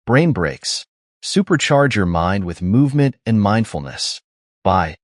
Brain Breaks. Supercharge your mind with movement and mindfulness. By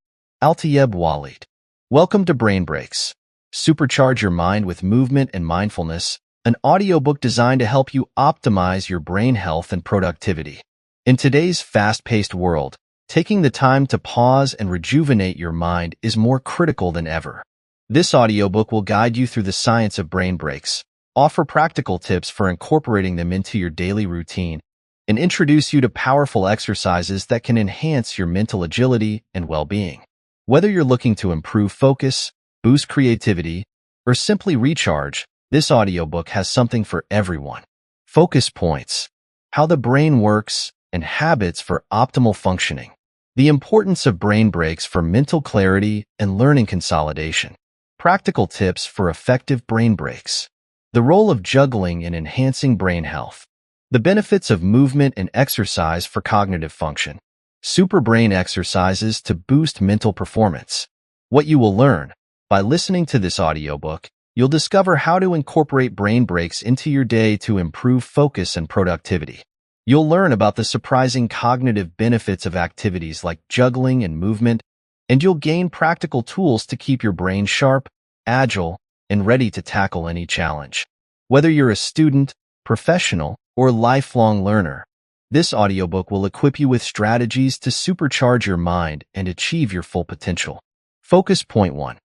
Waleed. Welcome to Brain Breaks. Supercharge your mind with movement and mindfulness, an audiobook designed to help you optimize your brain health and productivity. In today's fast-paced world, taking the time to pause and rejuvenate your mind is more critical than ever. This audiobook will guide you through the science of brain breaks, offer practical tips for incorporating them into your daily routine, and introduce you to powerful exercises that can enhance your mental agility and well-being. Whether you're looking to improve focus, boost creativity, or simply recharge, this audiobook has something for everyone. Focus points, how the brain works, and habits for optimal functioning. The importance of brain breaks for mental clarity and learning consolidation. Practical tips for effective brain breaks. The role of juggling in enhancing brain health. The benefits of movement and exercise for cognitive function. Super brain exercises to boost mental performance. What you will learn. By listening to this audiobook, you'll discover how to incorporate brain breaks into your day to improve focus and productivity. You'll learn about the surprising cognitive benefits of activities like juggling and movement, and you'll gain practical tools to keep your brain sharp, agile, and ready to tackle any challenge. Whether you're a student, professional, or lifelong learner, this audiobook will equip you with strategies to supercharge your mind and achieve your full potential. Focus point 1.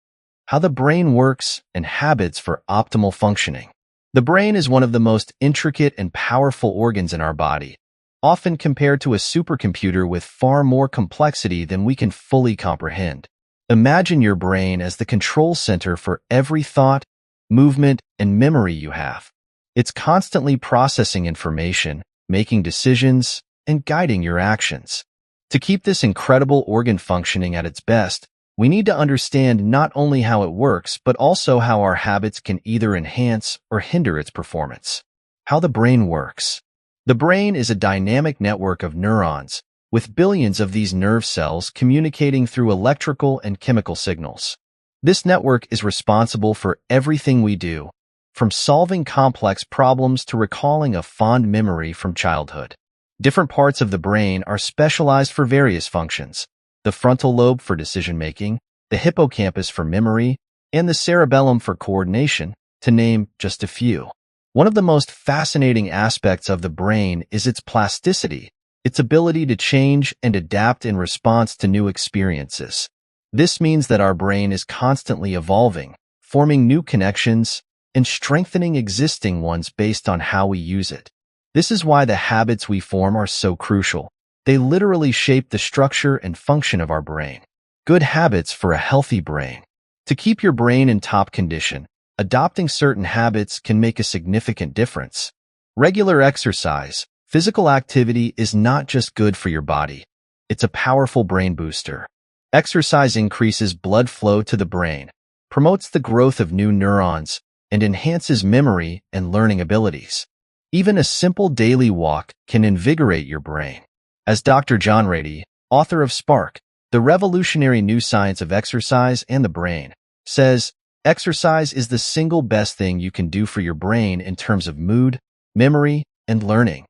How the brain works and habits for optimal functioning. The brain is one of the most intricate and powerful organs in our body, often compared to a supercomputer with far more complexity than we can fully comprehend. Imagine your brain as the control center for every thought, movement, and memory you have. It's constantly processing information, making decisions, and guiding your actions. To keep this incredible organ functioning at its best, we need to understand not only how it works, but also how our habits can either enhance or hinder its performance. How the brain works. The brain is a dynamic network of neurons, with billions of these nerve cells communicating through electrical and chemical signals. This network is responsible for everything we do, from solving complex problems to recalling a fond memory from childhood. Different parts of the brain are specialized for various functions: the frontal lobe for decision-making, the hippocampus for memory, and the cerebellum for coordination, to name just a few. One of the most fascinating aspects of the brain is its plasticity, its ability to change and adapt in response to new experiences. This means that our brain is constantly evolving, forming new connections, and strengthening existing ones based on how we use it. This is why the habits we form are so crucial. They literally shape the structure and function of our brain. Good habits for a healthy brain. To keep your brain in top condition, adopting certain habits can make a significant difference. Regular exercise. Physical activity is not just good for your body. It's a powerful brain booster. Exercise increases blood flow to the brain, promotes the growth of new neurons, and enhances memory and learning abilities. Even a simple daily walk can invigorate your brain. As Dr. John Ratey, author of Spark, The Revolutionary New Science of Exercise and the Brain, says, exercise is the single best thing you can do for your brain in terms of mood, memory, and learning.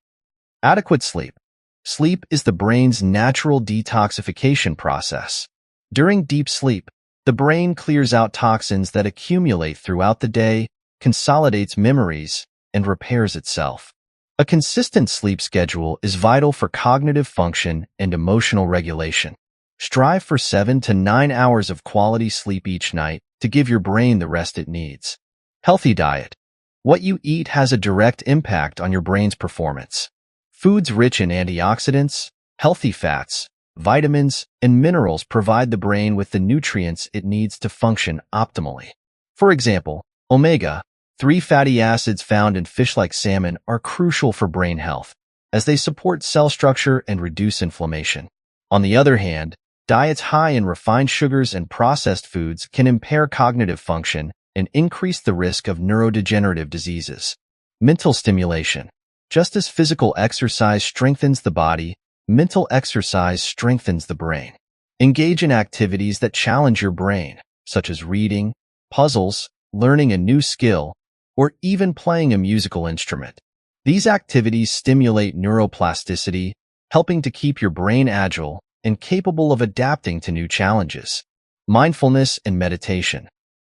Adequate sleep. Sleep is the brain's natural detoxification process. During deep sleep, the brain clears out toxins that accumulate throughout the day, consolidates memories, and repairs itself. A consistent sleep schedule is vital for cognitive function and emotional regulation. Strive for 7 to 9 hours of quality sleep each night to give your brain the rest it needs. Healthy diet. What you eat has a direct impact on your brain's performance. Foods rich in antioxidants, healthy fats, vitamins, and minerals provide the brain with the nutrients it needs to function optimally. For example, omega-3 fatty acids found in fish like salmon are crucial for brain health, as they support cell structure and reduce inflammation. On the other hand, diets high in refined sugars and processed foods can impair cognitive function and increase the risk of neurodegenerative diseases. Mental stimulation. Just as physical exercise strengthens the body, mental exercise strengthens the brain. Engage in activities that challenge your brain, such as reading, puzzles, learning a new skill, or even playing a musical instrument. These activities stimulate neuroplasticity, helping to keep your brain agile and capable of adapting to new challenges. Mindfulness and meditation.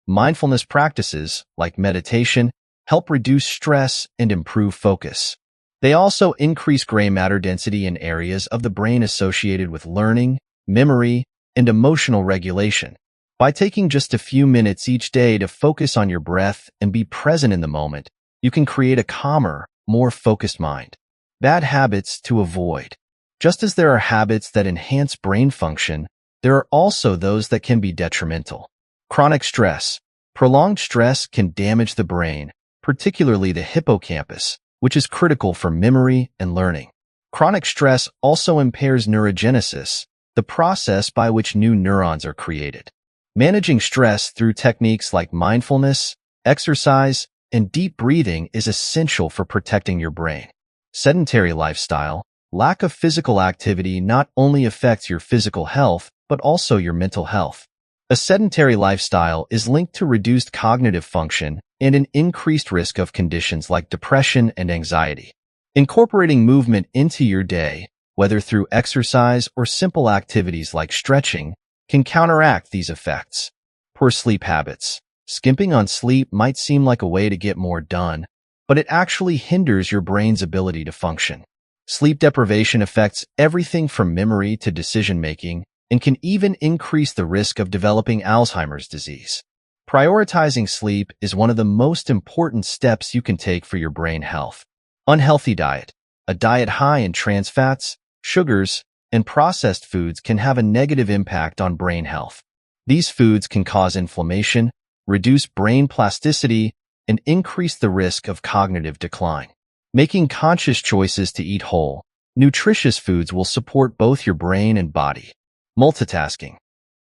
Mindfulness practices, like meditation, help reduce stress and improve focus. They also increase gray matter density in areas of the brain associated with learning, memory, and emotional regulation. By taking just a few minutes each day to focus on your breath and be present in the moment, you can create a calmer, more focused mind. Bad habits to avoid. Just as there are habits that enhance brain function, there are also those that can be detrimental. Chronic stress. Prolonged stress can damage the brain, particularly the hippocampus, which is critical for memory and learning. Chronic stress also impairs neurogenesis, the process by which new neurons are created. Managing stress through techniques like mindfulness, exercise, and deep breathing is essential for protecting your brain. Sedentary lifestyle. Lack of physical activity not only affects your physical health, but also your mental health. A sedentary lifestyle is linked to reduced cognitive function and an increased risk of conditions like depression and anxiety. Incorporating movement into your day, whether through exercise or simple activities like stretching, can counteract these effects. Poor sleep habits. Skimping on sleep might seem like a way to get more done, but it actually hinders your brain's ability to function. Sleep deprivation affects everything from memory to decision-making and can even increase the risk of developing Alzheimer's disease. Prioritizing sleep is one of the most important steps you can take for your brain health. Unhealthy diet. A diet high in trans fats, sugars, and processed foods can have a negative impact on brain health. These foods can cause inflammation, reduce brain plasticity, and increase the risk of cognitive decline. Making conscious choices to eat whole, nutritious foods will support both your brain and body. Multitasking.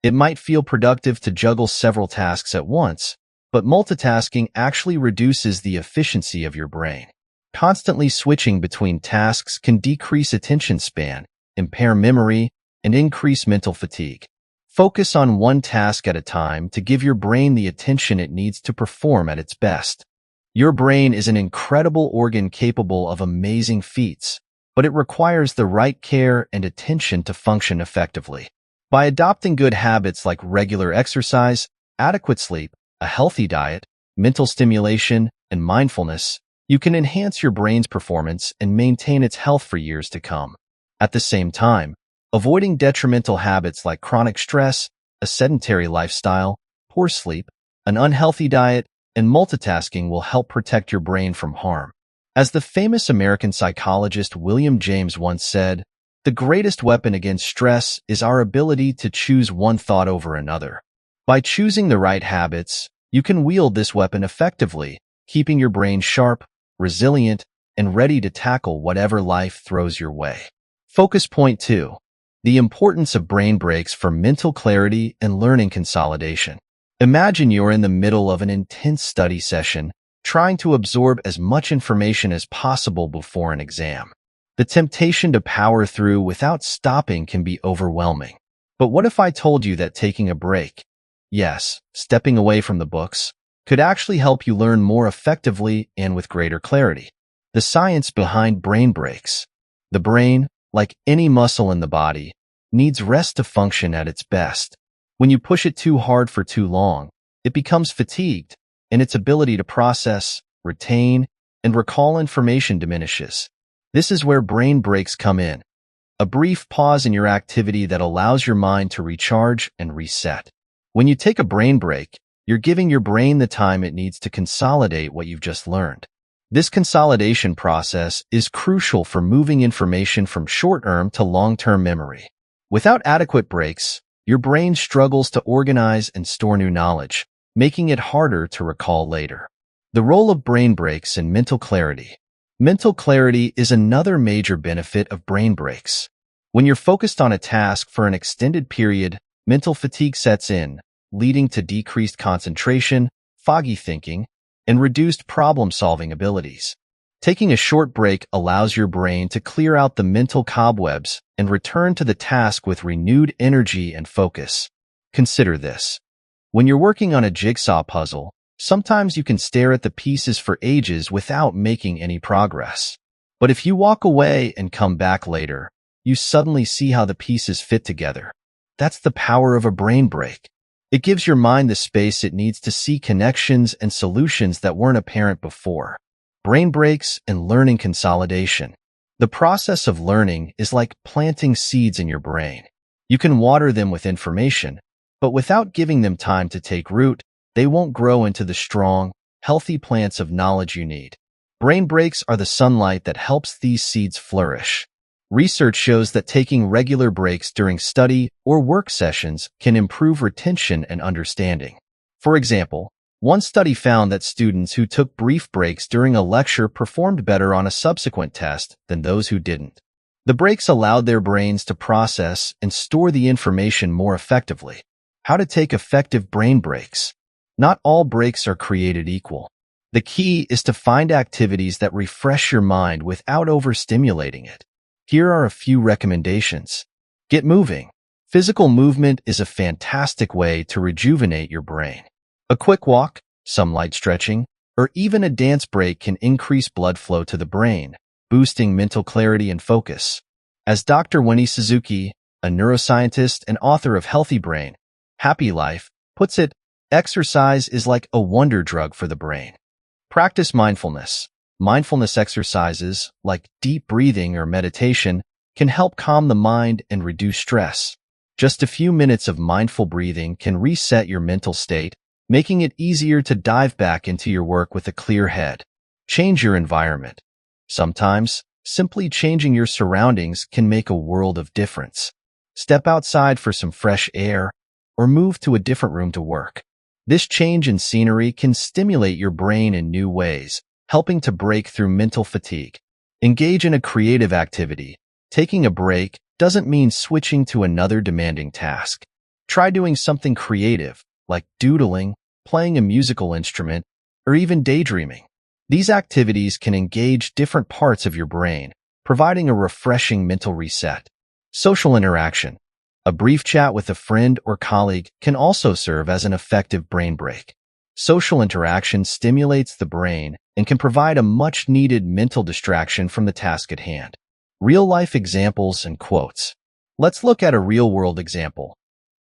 It might feel productive to juggle several tasks at once, but multitasking actually reduces the efficiency of your brain. Constantly switching between tasks can decrease attention span, impair memory, and increase mental fatigue. Focus on one task at a time to give your brain the attention it needs to perform at its best. Your brain is an incredible organ capable of amazing feats, but it requires the right care and attention to function effectively. By adopting good habits like regular exercise, adequate sleep, a healthy diet, mental stimulation, and mindfulness, you can enhance your brain's performance and maintain its health for years to come. At the same time, avoiding detrimental habits like chronic stress, a sedentary lifestyle, poor sleep, an unhealthy diet, and multitasking will help protect your brain from harm. As the famous American psychologist William James once said, "The greatest weapon against stress is our ability to choose one thought over another." By choosing the right habits, you can wield this weapon effectively, keeping your brain sharp, resilient, and ready to tackle whatever life throws your way. Focus point 2. The importance of brain breaks for mental clarity and learning consolidation. Imagine you're in the middle of an intense study session, trying to absorb as much information as possible before an exam. The temptation to power through without stopping can be overwhelming. But what if I told you that taking a break, yes, stepping away from the books, could actually help you learn more effectively and with greater clarity? The science behind brain breaks. The brain, like any muscle in the body, needs rest to function at its best. When you push it too hard for too long, it becomes fatigued, and its ability to process, retain, and recall information diminishes. This is where brain breaks come in. A brief pause in your activity that allows your mind to recharge and reset. When you take a brain break, you're giving your brain the time it needs to consolidate what you've just learned. This consolidation process is crucial for moving information from short-term to long-term memory. Without adequate breaks, your brain struggles to organize and store new knowledge, making it harder to recall later. The role of brain breaks in mental clarity. Mental clarity is another major benefit of brain breaks. When you're focused on a task for an extended period, mental fatigue sets in, leading to decreased concentration, foggy thinking, and reduced problem-solving abilities. Taking a short break allows your brain to clear out the mental cobwebs and return to the task with renewed energy and focus. Consider this. When you're working on a jigsaw puzzle, Sometimes you can stare at the pieces for ages without making any progress. But if you walk away and come back later, you suddenly see how the pieces fit together. That's the power of a brain break. It gives your mind the space it needs to see connections and solutions that weren't apparent before. Brain breaks and learning consolidation. The process of learning is like planting seeds in your brain. You can water them with information, but without giving them time to take root, they won't grow into the strong, healthy plants of knowledge you need. Brain breaks are the sunlight that helps these seeds flourish. Research shows that taking regular breaks during study or work sessions can improve retention and understanding. For example, one study found that students who took brief breaks during a lecture performed better on a subsequent test than those who didn't. The breaks allowed their brains to process and store the information more effectively. How to take effective brain breaks. Not all breaks are created equal. The key is to find activities that refresh your mind without overstimulating it. Here are a few recommendations. Get moving. Physical movement is a fantastic way to rejuvenate your brain. A quick walk, some light stretching, or even a dance break can increase blood flow to the brain, boosting mental clarity and focus. As Dr. Winnie Suzuki, a neuroscientist and author of Healthy Brain, Happy Life, puts it, exercise is like a wonder drug for the brain. Practice mindfulness. Mindfulness exercises, like deep breathing or meditation, can help calm the mind and reduce stress. Just a few minutes of mindful breathing can reset your mental state, making it easier to dive back into your work with a clear head. Change your environment. Sometimes, simply changing your surroundings can make a world of difference. Step outside for some fresh air, or move to a different room to work. This change in scenery can stimulate your brain in new ways, helping to break through mental fatigue. Engage in a creative activity. Taking a break doesn't mean switching to another demanding task. Try doing something creative, like doodling, playing a musical instrument, or even daydreaming. These activities can engage different parts of your brain, providing a refreshing mental reset. Social interaction. A brief chat with a friend or colleague can also serve as an effective brain break. Social interaction stimulates the brain and can provide a much-needed mental distraction from the task at hand. Real-life examples and quotes. Let's look at a real-world example.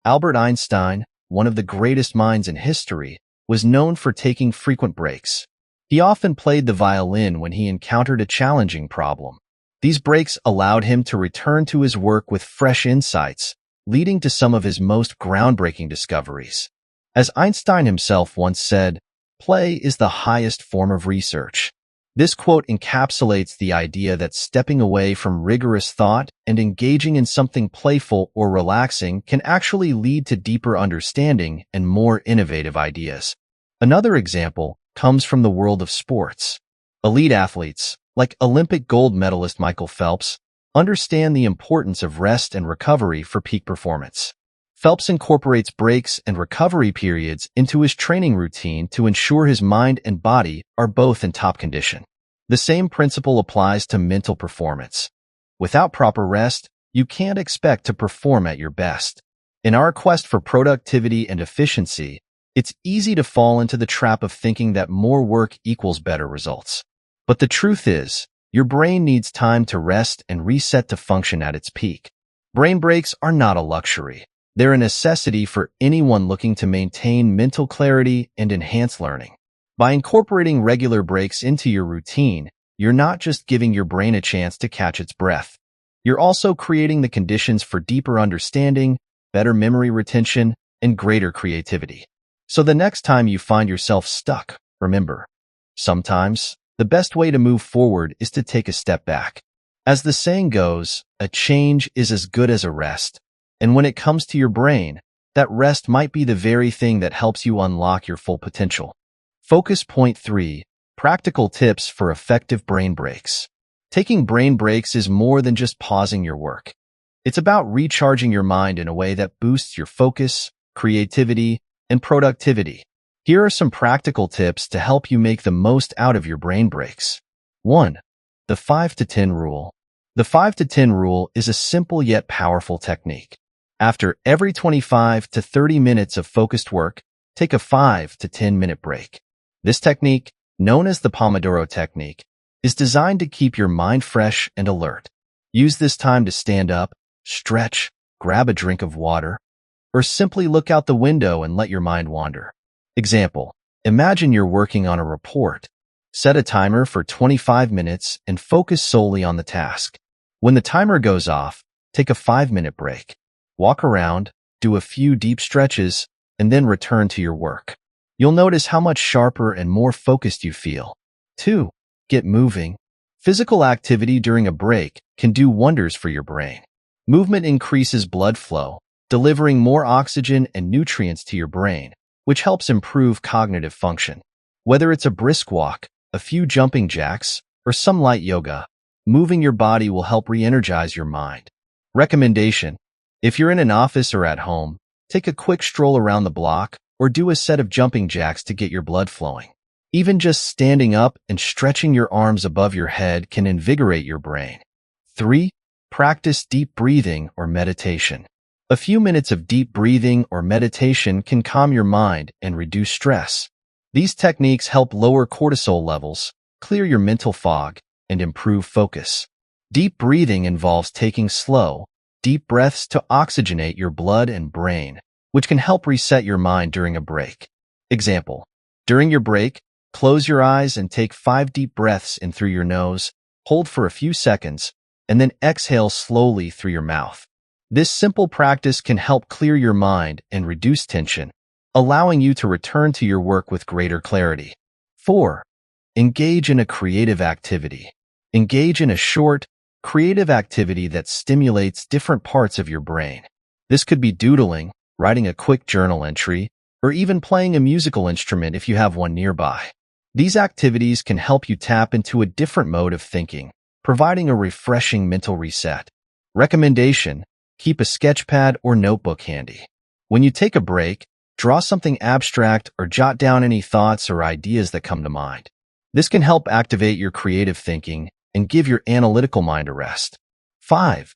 Albert Einstein, one of the greatest minds in history, was known for taking frequent breaks. He often played the violin when he encountered a challenging problem. These breaks allowed him to return to his work with fresh insights, leading to some of his most groundbreaking discoveries. As Einstein himself once said, "Play is the highest form of research." This quote encapsulates the idea that stepping away from rigorous thought and engaging in something playful or relaxing can actually lead to deeper understanding and more innovative ideas. Another example comes from the world of sports. Elite athletes, like Olympic gold medalist Michael Phelps, understand the importance of rest and recovery for peak performance. Phelps incorporates breaks and recovery periods into his training routine to ensure his mind and body are both in top condition. The same principle applies to mental performance. Without proper rest, you can't expect to perform at your best. In our quest for productivity and efficiency, it's easy to fall into the trap of thinking that more work equals better results. But the truth is, your brain needs time to rest and reset to function at its peak. Brain breaks are not a luxury. They're a necessity for anyone looking to maintain mental clarity and enhance learning. By incorporating regular breaks into your routine, you're not just giving your brain a chance to catch its breath. You're also creating the conditions for deeper understanding, better memory retention, and greater creativity. So the next time you find yourself stuck, remember, sometimes the best way to move forward is to take a step back. As the saying goes, a change is as good as a rest. And when it comes to your brain, that rest might be the very thing that helps you unlock your full potential. Focus point 3. Practical tips for effective brain breaks. Taking brain breaks is more than just pausing your work. It's about recharging your mind in a way that boosts your focus, creativity, and productivity. Here are some practical tips to help you make the most out of your brain breaks. 1. The 5 to 10 rule. The 5 to 10 rule is a simple yet powerful technique. After every 25 to 30 minutes of focused work, take a 5 to 10 minute break. This technique, known as the Pomodoro technique, is designed to keep your mind fresh and alert. Use this time to stand up, stretch, grab a drink of water, or simply look out the window and let your mind wander. Example, imagine you're working on a report. Set a timer for 25 minutes and focus solely on the task. When the timer goes off, take a 5-minute break. Walk around, do a few deep stretches, and then return to your work. You'll notice how much sharper and more focused you feel. 2. Get moving. Physical activity during a break can do wonders for your brain. Movement increases blood flow, delivering more oxygen and nutrients to your brain, which helps improve cognitive function. Whether it's a brisk walk, a few jumping jacks, or some light yoga, moving your body will help re-energize your mind. Recommendation: if you're in an office or at home, take a quick stroll around the block or do a set of jumping jacks to get your blood flowing. Even just standing up and stretching your arms above your head can invigorate your brain. 3. Practice deep breathing or meditation. A few minutes of deep breathing or meditation can calm your mind and reduce stress. These techniques help lower cortisol levels, clear your mental fog, and improve focus. Deep breathing involves taking slow, deep breaths to oxygenate your blood and brain, which can help reset your mind during a break. Example, during your break, close your eyes and take 5 deep breaths in through your nose, hold for a few seconds, and then exhale slowly through your mouth. This simple practice can help clear your mind and reduce tension, allowing you to return to your work with greater clarity. 4. Engage in a creative activity. Engage in a short, creative activity that stimulates different parts of your brain. This could be doodling, writing a quick journal entry, or even playing a musical instrument if you have one nearby. These activities can help you tap into a different mode of thinking, providing a refreshing mental reset. Recommendation: keep a sketchpad or notebook handy. When you take a break, draw something abstract or jot down any thoughts or ideas that come to mind. This can help activate your creative thinking and give your analytical mind a rest. 5.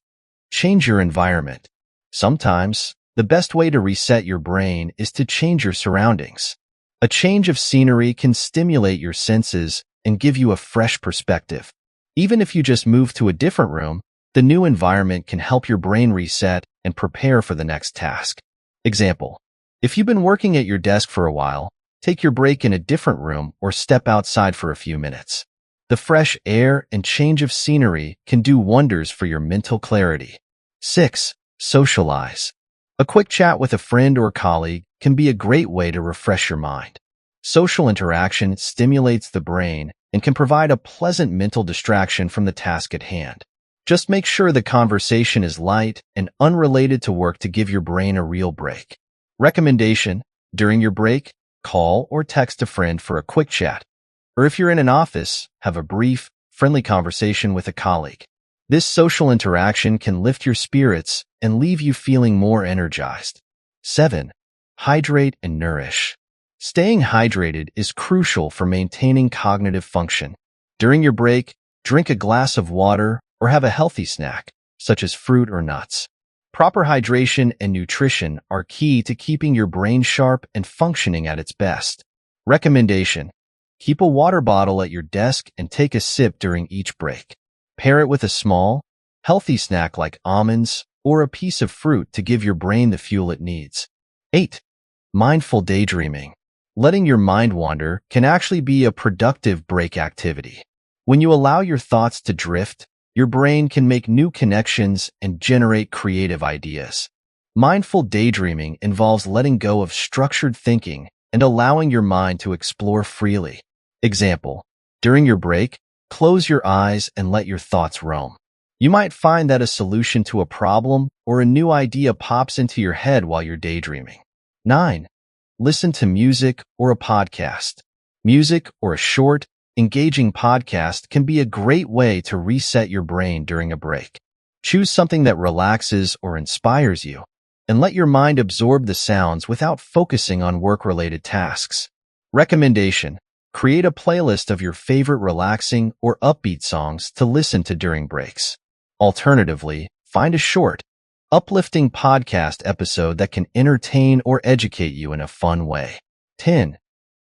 Change your environment. Sometimes, the best way to reset your brain is to change your surroundings. A change of scenery can stimulate your senses and give you a fresh perspective. Even if you just move to a different room, the new environment can help your brain reset and prepare for the next task. Example, if you've been working at your desk for a while, take your break in a different room or step outside for a few minutes. The fresh air and change of scenery can do wonders for your mental clarity. 6. Socialize. A quick chat with a friend or colleague can be a great way to refresh your mind. Social interaction stimulates the brain and can provide a pleasant mental distraction from the task at hand. Just make sure the conversation is light and unrelated to work to give your brain a real break. Recommendation: during your break, call or text a friend for a quick chat. Or if you're in an office, have a brief, friendly conversation with a colleague. This social interaction can lift your spirits and leave you feeling more energized. 7. Hydrate and nourish. Staying hydrated is crucial for maintaining cognitive function. During your break, drink a glass of water or have a healthy snack, such as fruit or nuts. Proper hydration and nutrition are key to keeping your brain sharp and functioning at its best. Recommendation: keep a water bottle at your desk and take a sip during each break. Pair it with a small, healthy snack like almonds or a piece of fruit to give your brain the fuel it needs. 8. Mindful daydreaming. Letting your mind wander can actually be a productive break activity. When you allow your thoughts to drift, your brain can make new connections and generate creative ideas. Mindful daydreaming involves letting go of structured thinking and allowing your mind to explore freely. Example, during your break, close your eyes and let your thoughts roam. You might find that a solution to a problem or a new idea pops into your head while you're daydreaming. 9. Listen to music or a podcast. Music or a short, engaging podcast can be a great way to reset your brain during a break. Choose something that relaxes or inspires you, and let your mind absorb the sounds without focusing on work-related tasks. Recommendation: create a playlist of your favorite relaxing or upbeat songs to listen to during breaks. Alternatively, find a short, uplifting podcast episode that can entertain or educate you in a fun way. 10.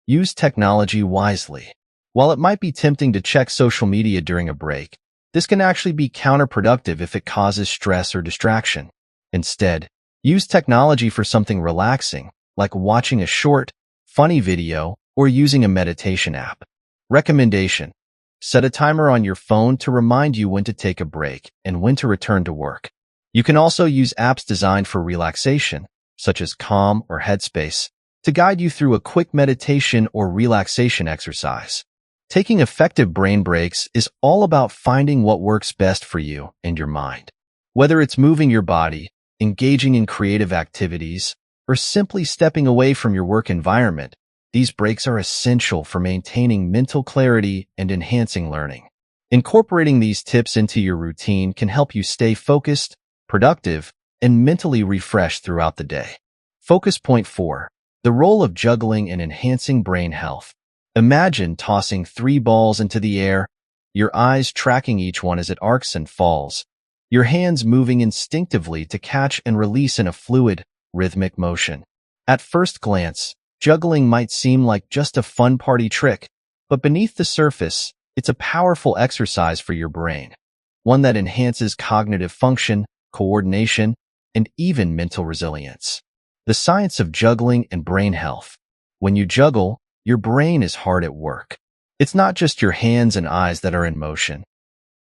use technology wisely. While it might be tempting to check social media during a break, this can actually be counterproductive if it causes stress or distraction. Instead, use technology for something relaxing, like watching a short, funny video or using a meditation app. Recommendation: set a timer on your phone to remind you when to take a break and when to return to work. You can also use apps designed for relaxation, such as Calm or Headspace, to guide you through a quick meditation or relaxation exercise. Taking effective brain breaks is all about finding what works best for you and your mind. Whether it's moving your body, engaging in creative activities, or simply stepping away from your work environment, these breaks are essential for maintaining mental clarity and enhancing learning. Incorporating these tips into your routine can help you stay focused, productive, and mentally refreshed throughout the day. Focus point 4. The role of juggling in enhancing brain health. Imagine tossing 3 balls into the air, your eyes tracking each one as it arcs and falls, your hands moving instinctively to catch and release in a fluid, rhythmic motion. At first glance, juggling might seem like just a fun party trick, but beneath the surface, it's a powerful exercise for your brain, one that enhances cognitive function, coordination, and even mental resilience. The science of juggling and brain health. When you juggle, your brain is hard at work. It's not just your hands and eyes that are in motion.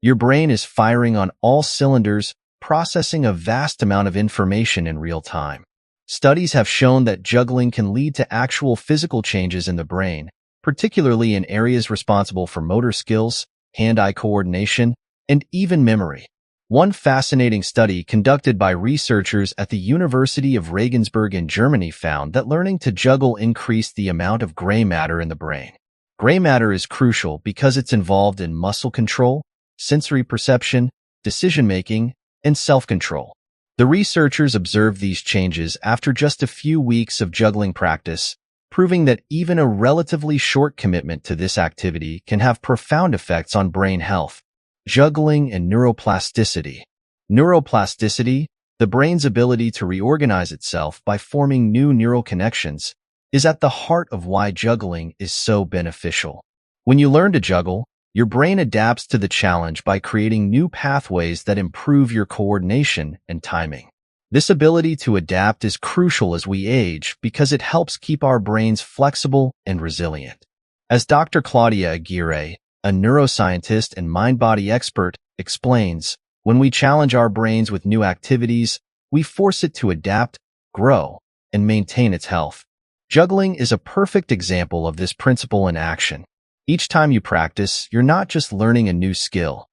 Your brain is firing on all cylinders, processing a vast amount of information in real time. Studies have shown that juggling can lead to actual physical changes in the brain, particularly in areas responsible for motor skills, hand-eye coordination, and even memory. One fascinating study conducted by researchers at the University of Regensburg in Germany found that learning to juggle increased the amount of gray matter in the brain. Gray matter is crucial because it's involved in muscle control, sensory perception, decision-making, and self-control. The researchers observed these changes after just a few weeks of juggling practice, proving that even a relatively short commitment to this activity can have profound effects on brain health. Juggling and neuroplasticity. Neuroplasticity, the brain's ability to reorganize itself by forming new neural connections, is at the heart of why juggling is so beneficial. When you learn to juggle, your brain adapts to the challenge by creating new pathways that improve your coordination and timing. This ability to adapt is crucial as we age because it helps keep our brains flexible and resilient. As Dr. Claudia Aguirre, a neuroscientist and mind-body expert, explains, when we challenge our brains with new activities, we force it to adapt, grow, and maintain its health. Juggling is a perfect example of this principle in action. Each time you practice, you're not just learning a new skill.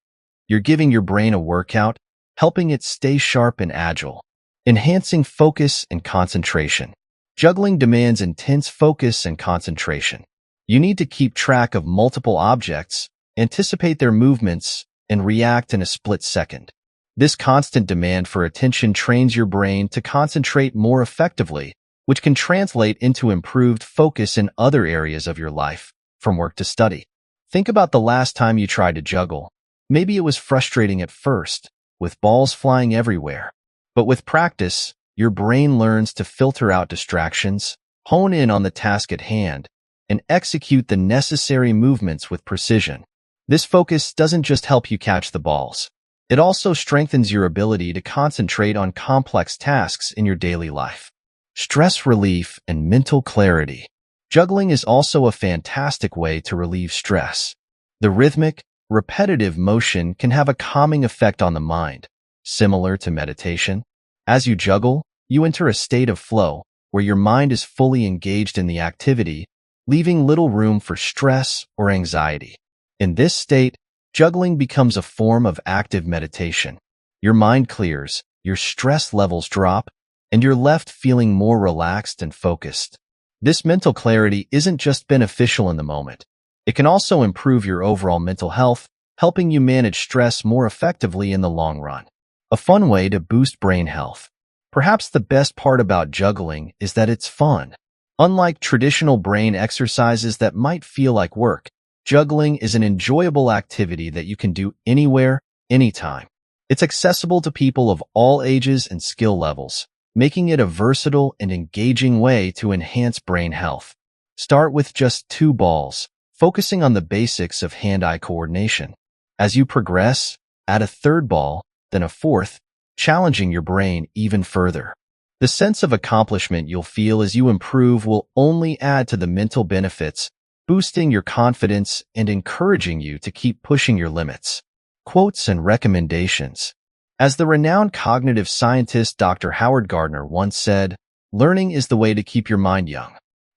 You're giving your brain a workout, helping it stay sharp and agile, enhancing focus and concentration. Juggling demands intense focus and concentration. You need to keep track of multiple objects, anticipate their movements, and react in a split second. This constant demand for attention trains your brain to concentrate more effectively, which can translate into improved focus in other areas of your life, from work to study. Think about the last time you tried to juggle. Maybe it was frustrating at first, with balls flying everywhere. But with practice, your brain learns to filter out distractions, hone in on the task at hand, and execute the necessary movements with precision. This focus doesn't just help you catch the balls. It also strengthens your ability to concentrate on complex tasks in your daily life. Stress relief and mental clarity. Juggling is also a fantastic way to relieve stress. The rhythmic, repetitive motion can have a calming effect on the mind, similar to meditation. As you juggle, you enter a state of flow, where your mind is fully engaged in the activity, leaving little room for stress or anxiety. In this state, juggling becomes a form of active meditation. Your mind clears, your stress levels drop, and you're left feeling more relaxed and focused. This mental clarity isn't just beneficial in the moment. It can also improve your overall mental health, helping you manage stress more effectively in the long run. A fun way to boost brain health. Perhaps the best part about juggling is that it's fun. Unlike traditional brain exercises that might feel like work, juggling is an enjoyable activity that you can do anywhere, anytime. It's accessible to people of all ages and skill levels, making it a versatile and engaging way to enhance brain health. Start with just 2 balls, focusing on the basics of hand-eye coordination. As you progress, add a third ball, then a fourth, challenging your brain even further. The sense of accomplishment you'll feel as you improve will only add to the mental benefits, boosting your confidence and encouraging you to keep pushing your limits. Quotes and recommendations. As the renowned cognitive scientist Dr. Howard Gardner once said, learning is the way to keep your mind young.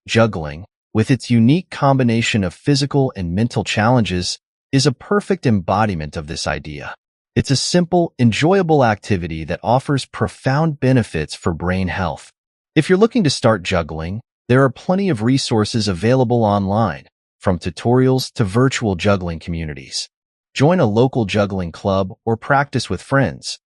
Juggling, with its unique combination of physical and mental challenges, is a perfect embodiment of this idea. It's a simple, enjoyable activity that offers profound benefits for brain health. If you're looking to start juggling, there are plenty of resources available online, from tutorials to virtual juggling communities. Join a local juggling club or practice with friends.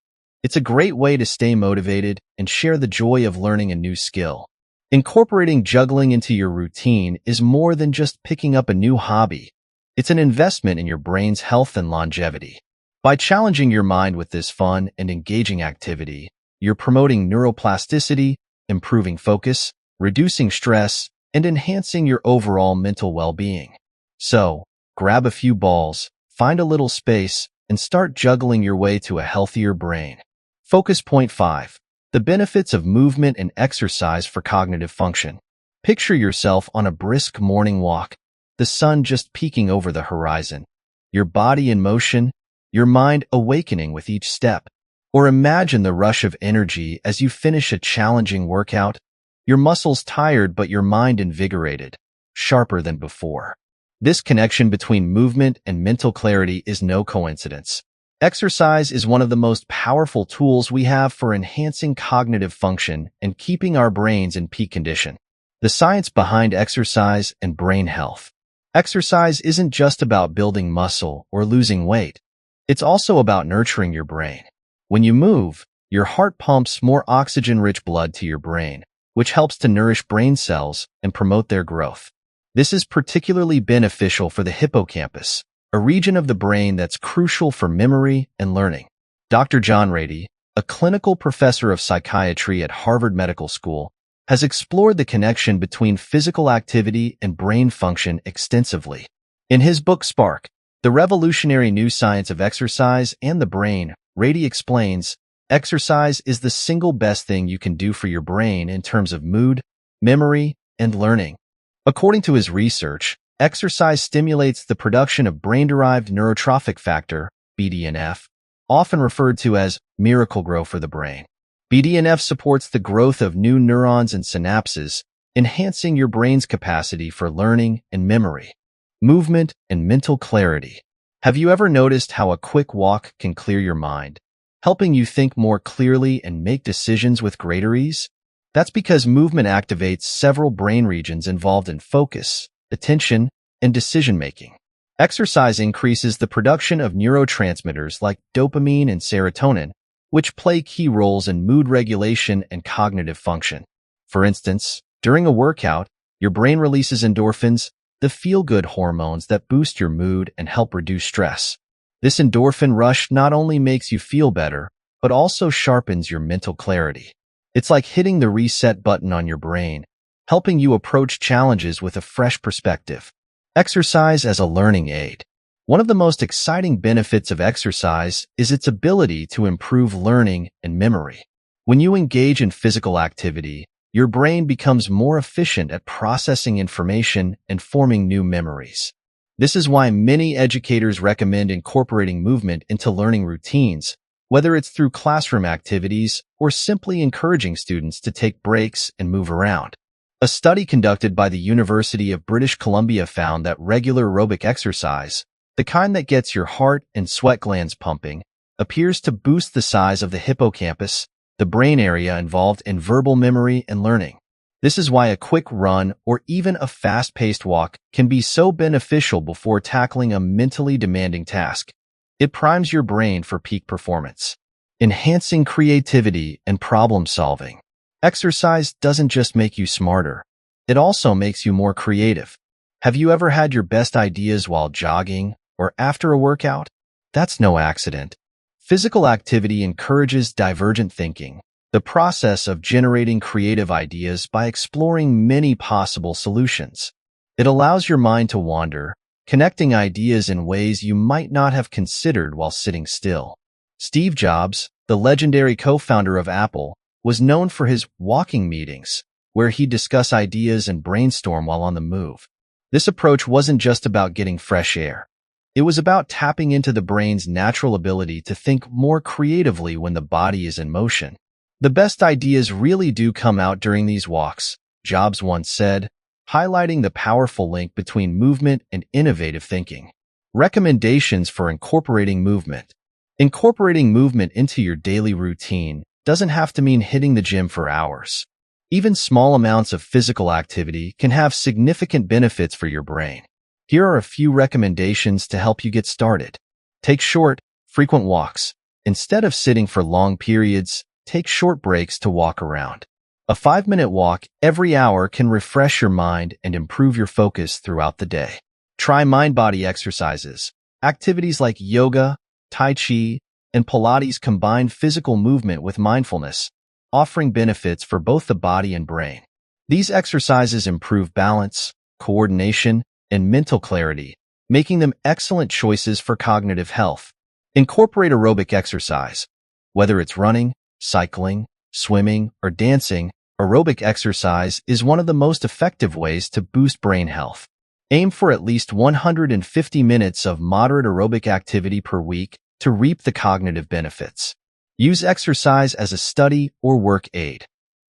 It's a great way to stay motivated and share the joy of learning a new skill. Incorporating juggling into your routine is more than just picking up a new hobby. It's an investment in your brain's health and longevity. By challenging your mind with this fun and engaging activity, you're promoting neuroplasticity, improving focus, reducing stress, and enhancing your overall mental well-being. So, grab a few balls, find a little space, and start juggling your way to a healthier brain. Focus point 5. The benefits of movement and exercise for cognitive function. Picture yourself on a brisk morning walk, the sun just peeking over the horizon, your body in motion, your mind awakening with each step. Or imagine the rush of energy as you finish a challenging workout, your muscles tired but your mind invigorated, sharper than before. This connection between movement and mental clarity is no coincidence. Exercise is one of the most powerful tools we have for enhancing cognitive function and keeping our brains in peak condition. The science behind exercise and brain health. Exercise isn't just about building muscle or losing weight. It's also about nurturing your brain. When you move, your heart pumps more oxygen-rich blood to your brain, which helps to nourish brain cells and promote their growth. This is particularly beneficial for the hippocampus, a region of the brain that's crucial for memory and learning. Dr. John Ratey, a clinical professor of psychiatry at Harvard Medical School, has explored the connection between physical activity and brain function extensively. In his book Spark, The Revolutionary New Science of Exercise and the Brain, Ratey explains, exercise is the single best thing you can do for your brain in terms of mood, memory, and learning. According to his research, exercise stimulates the production of brain-derived neurotrophic factor, BDNF, often referred to as miracle-grow for the brain. BDNF supports the growth of new neurons and synapses, enhancing your brain's capacity for learning and memory. Movement and mental clarity. Have you ever noticed how a quick walk can clear your mind, helping you think more clearly and make decisions with greater ease? That's because movement activates several brain regions involved in focus, attention, and decision-making. Exercise increases the production of neurotransmitters like dopamine and serotonin, which play key roles in mood regulation and cognitive function. For instance, during a workout, your brain releases endorphins, the feel-good hormones that boost your mood and help reduce stress. This endorphin rush not only makes you feel better, but also sharpens your mental clarity. It's like hitting the reset button on your brain, helping you approach challenges with a fresh perspective. Exercise as a learning aid. One of the most exciting benefits of exercise is its ability to improve learning and memory. When you engage in physical activity, your brain becomes more efficient at processing information and forming new memories. This is why many educators recommend incorporating movement into learning routines, whether it's through classroom activities or simply encouraging students to take breaks and move around. A study conducted by the University of British Columbia found that regular aerobic exercise, the kind that gets your heart and sweat glands pumping, appears to boost the size of the hippocampus, the brain area involved in verbal memory and learning. This is why a quick run or even a fast-paced walk can be so beneficial before tackling a mentally demanding task. It primes your brain for peak performance, enhancing creativity and problem-solving. Exercise doesn't just make you smarter, it also makes you more creative. Have you ever had your best ideas while jogging or after a workout? That's no accident. Physical activity encourages divergent thinking, the process of generating creative ideas by exploring many possible solutions. It allows your mind to wander, connecting ideas in ways you might not have considered while sitting still. Steve Jobs, the legendary co-founder of Apple, was known for his walking meetings, where he'd discuss ideas and brainstorm while on the move. This approach wasn't just about getting fresh air. It was about tapping into the brain's natural ability to think more creatively when the body is in motion. The best ideas really do come out during these walks, Jobs once said, highlighting the powerful link between movement and innovative thinking. Recommendations for incorporating movement. Incorporating movement into your daily routine doesn't have to mean hitting the gym for hours. Even small amounts of physical activity can have significant benefits for your brain. Here are a few recommendations to help you get started. Take short, frequent walks. Instead of sitting for long periods, take short breaks to walk around. A 5-minute walk every hour can refresh your mind and improve your focus throughout the day. Try mind-body exercises. Activities like yoga, tai chi, and Pilates combine physical movement with mindfulness, offering benefits for both the body and brain. These exercises improve balance, coordination, and mental clarity, making them excellent choices for cognitive health. Incorporate aerobic exercise. Whether it's running, cycling, swimming, or dancing, aerobic exercise is one of the most effective ways to boost brain health. Aim for at least 150 minutes of moderate aerobic activity per week to reap the cognitive benefits. Use exercise as a study or work aid.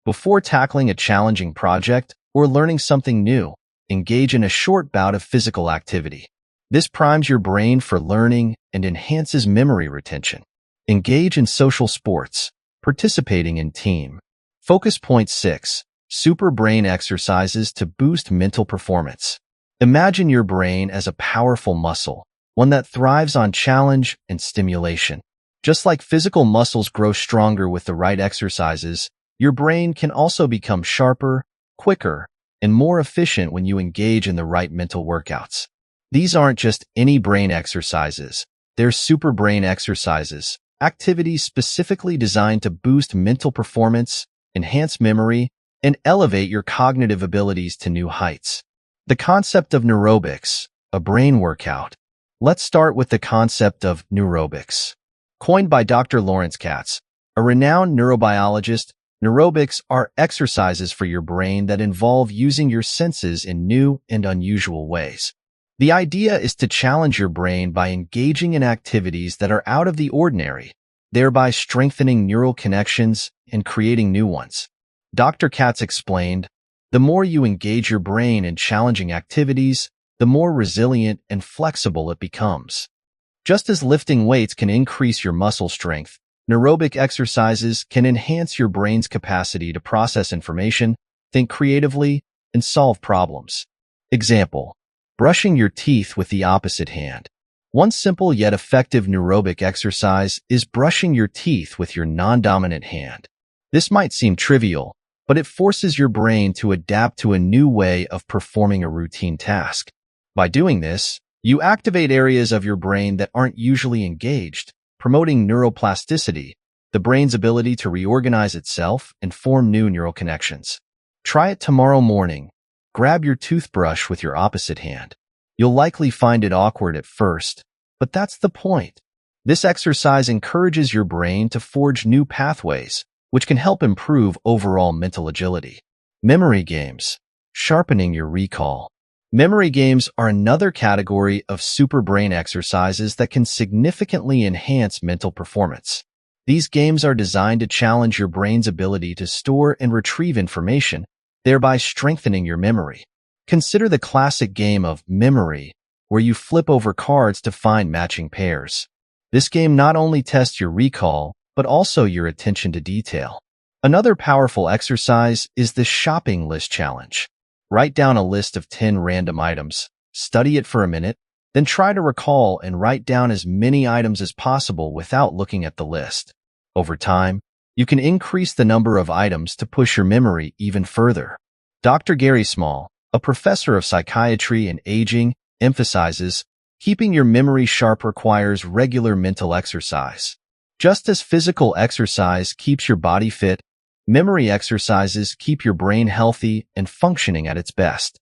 Before tackling a challenging project or learning something new, engage in a short bout of physical activity. This primes your brain for learning and enhances memory retention. Engage in social sports, participating in team. Focus point 6. Super brain exercises to boost mental performance. Imagine your brain as a powerful muscle, one that thrives on challenge and stimulation. Just like physical muscles grow stronger with the right exercises, your brain can also become sharper, quicker, and more efficient when you engage in the right mental workouts. These aren't just any brain exercises. They're super brain exercises, activities specifically designed to boost mental performance, enhance memory, and elevate your cognitive abilities to new heights. The concept of neurobics, a brain workout. Let's start with the concept of neurobics. Coined by Dr. Lawrence Katz, a renowned neurobiologist, neurobics are exercises for your brain that involve using your senses in new and unusual ways. The idea is to challenge your brain by engaging in activities that are out of the ordinary, thereby strengthening neural connections and creating new ones. Dr. Katz explained, the more you engage your brain in challenging activities, the more resilient and flexible it becomes. Just as lifting weights can increase your muscle strength, neurobic exercises can enhance your brain's capacity to process information, think creatively, and solve problems. Example: brushing your teeth with the opposite hand. One simple yet effective neurobic exercise is brushing your teeth with your non-dominant hand. This might seem trivial, but it forces your brain to adapt to a new way of performing a routine task. By doing this, you activate areas of your brain that aren't usually engaged, promoting neuroplasticity, the brain's ability to reorganize itself and form new neural connections. Try it tomorrow morning. Grab your toothbrush with your opposite hand. You'll likely find it awkward at first, but that's the point. This exercise encourages your brain to forge new pathways, which can help improve overall mental agility. Memory games, sharpening your recall. Memory games are another category of super brain exercises that can significantly enhance mental performance. These games are designed to challenge your brain's ability to store and retrieve information, thereby strengthening your memory. Consider the classic game of memory, where you flip over cards to find matching pairs. This game not only tests your recall, but also your attention to detail. Another powerful exercise is the shopping list challenge. Write down a list of 10 random items, study it for a minute, then try to recall and write down as many items as possible without looking at the list. Over time, you can increase the number of items to push your memory even further. Dr. Gary Small, a professor of psychiatry and aging, emphasizes, keeping your memory sharp requires regular mental exercise. Just as physical exercise keeps your body fit, memory exercises keep your brain healthy and functioning at its best.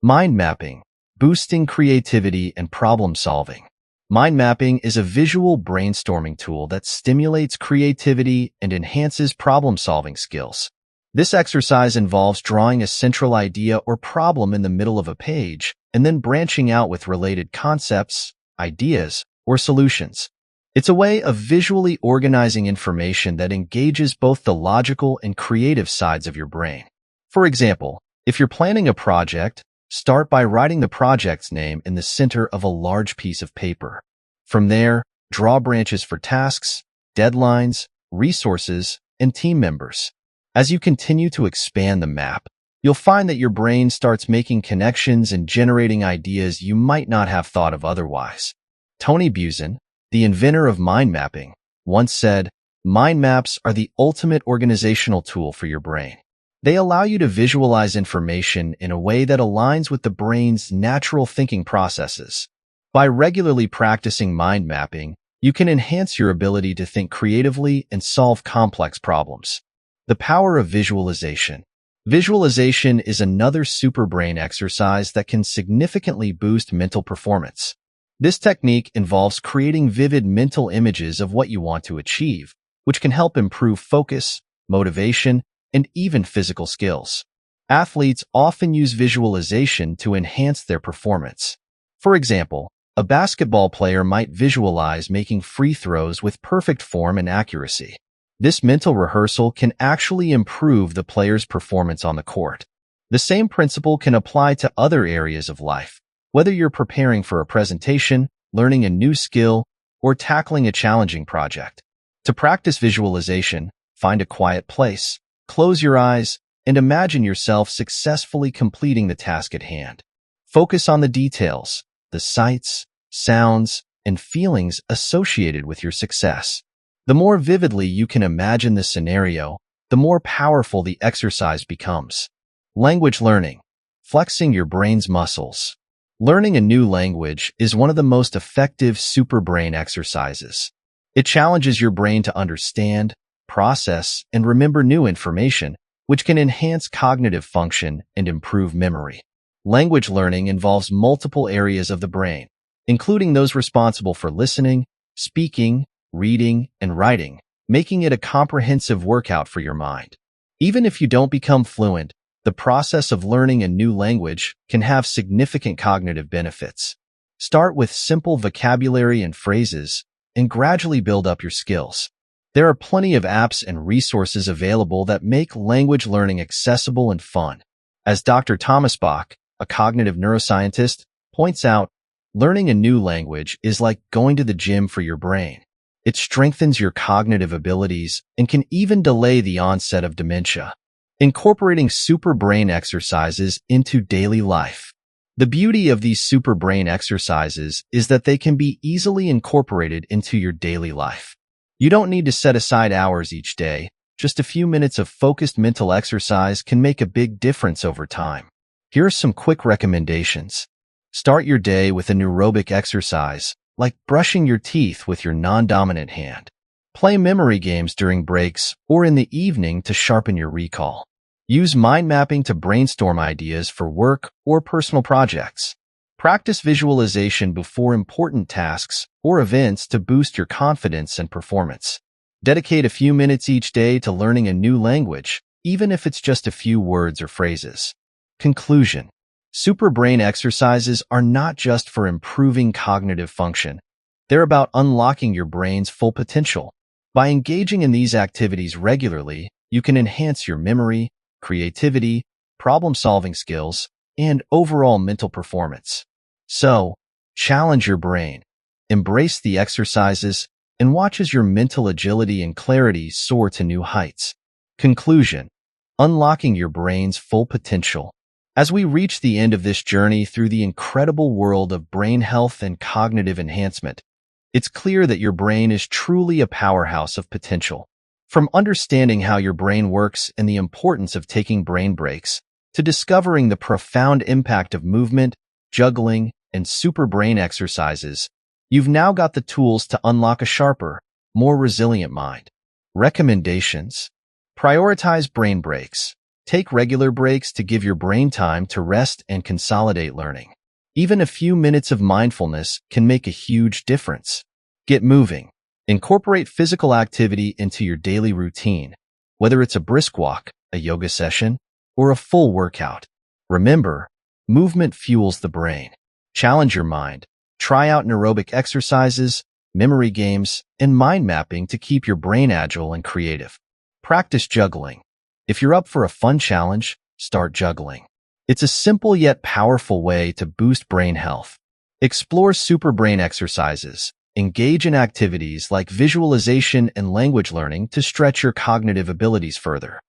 Mind mapping, boosting creativity and problem solving. Mind mapping is a visual brainstorming tool that stimulates creativity and enhances problem-solving skills. This exercise involves drawing a central idea or problem in the middle of a page and then branching out with related concepts, ideas, or solutions. It's a way of visually organizing information that engages both the logical and creative sides of your brain. For example, if you're planning a project, start by writing the project's name in the center of a large piece of paper. From there, draw branches for tasks, deadlines, resources, and team members. As you continue to expand the map, you'll find that your brain starts making connections and generating ideas you might not have thought of otherwise. Tony Buzan, the inventor of mind mapping, once said, "Mind maps are the ultimate organizational tool for your brain. They allow you to visualize information in a way that aligns with the brain's natural thinking processes. By regularly practicing mind mapping, you can enhance your ability to think creatively and solve complex problems." The power of visualization. Visualization is another superbrain exercise that can significantly boost mental performance. This technique involves creating vivid mental images of what you want to achieve, which can help improve focus, motivation, and even physical skills. Athletes often use visualization to enhance their performance. For example, a basketball player might visualize making free throws with perfect form and accuracy. This mental rehearsal can actually improve the player's performance on the court. The same principle can apply to other areas of life, whether you're preparing for a presentation, learning a new skill, or tackling a challenging project. To practice visualization, find a quiet place, close your eyes, and imagine yourself successfully completing the task at hand. Focus on the details, the sights, sounds, and feelings associated with your success. The more vividly you can imagine the scenario, the more powerful the exercise becomes. Language learning, flexing your brain's muscles. Learning a new language is one of the most effective superbrain exercises. It challenges your brain to understand, process, and remember new information, which can enhance cognitive function and improve memory. Language learning involves multiple areas of the brain, including those responsible for listening, speaking, reading, and writing, making it a comprehensive workout for your mind. Even if you don't become fluent, the process of learning a new language can have significant cognitive benefits. Start with simple vocabulary and phrases, and gradually build up your skills. There are plenty of apps and resources available that make language learning accessible and fun. As Dr. Thomas Bach, a cognitive neuroscientist, points out, learning a new language is like going to the gym for your brain. It strengthens your cognitive abilities and can even delay the onset of dementia. Incorporating superbrain exercises into daily life. The beauty of these superbrain exercises is that they can be easily incorporated into your daily life. You don't need to set aside hours each day. Just a few minutes of focused mental exercise can make a big difference over time. Here are some quick recommendations. Start your day with an aerobic exercise, like brushing your teeth with your non-dominant hand. Play memory games during breaks or in the evening to sharpen your recall. Use mind mapping to brainstorm ideas for work or personal projects. Practice visualization before important tasks or events to boost your confidence and performance. Dedicate a few minutes each day to learning a new language, even if it's just a few words or phrases. Conclusion. Superbrain exercises are not just for improving cognitive function. They're about unlocking your brain's full potential. By engaging in these activities regularly, you can enhance your memory, creativity, problem-solving skills, and overall mental performance. So, challenge your brain, embrace the exercises, and watch as your mental agility and clarity soar to new heights. Conclusion. Unlocking your brain's full potential. As we reach the end of this journey through the incredible world of brain health and cognitive enhancement, it's clear that your brain is truly a powerhouse of potential. From understanding how your brain works and the importance of taking brain breaks, to discovering the profound impact of movement, juggling, and superbrain exercises, you've now got the tools to unlock a sharper, more resilient mind. Recommendations. Prioritize brain breaks. Take regular breaks to give your brain time to rest and consolidate learning. Even a few minutes of mindfulness can make a huge difference. Get moving. Incorporate physical activity into your daily routine, whether it's a brisk walk, a yoga session, or a full workout. Remember, movement fuels the brain. Challenge your mind. Try out aerobic exercises, memory games, and mind mapping to keep your brain agile and creative. Practice juggling. If you're up for a fun challenge, start juggling. It's a simple yet powerful way to boost brain health. Explore super brain exercises. Engage in activities like visualization and language learning to stretch your cognitive abilities further.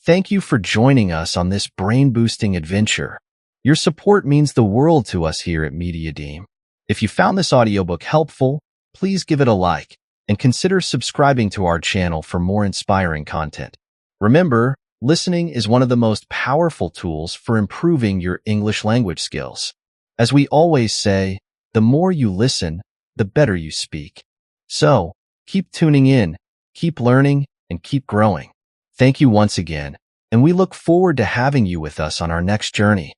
Thank you for joining us on this brain-boosting adventure. Your support means the world to us here at MediaDeem. If you found this audiobook helpful, please give it a like and consider subscribing to our channel for more inspiring content. Remember, listening is one of the most powerful tools for improving your English language skills. As we always say, the more you listen, the better you speak. So, keep tuning in, keep learning, and keep growing. Thank you once again, and we look forward to having you with us on our next journey.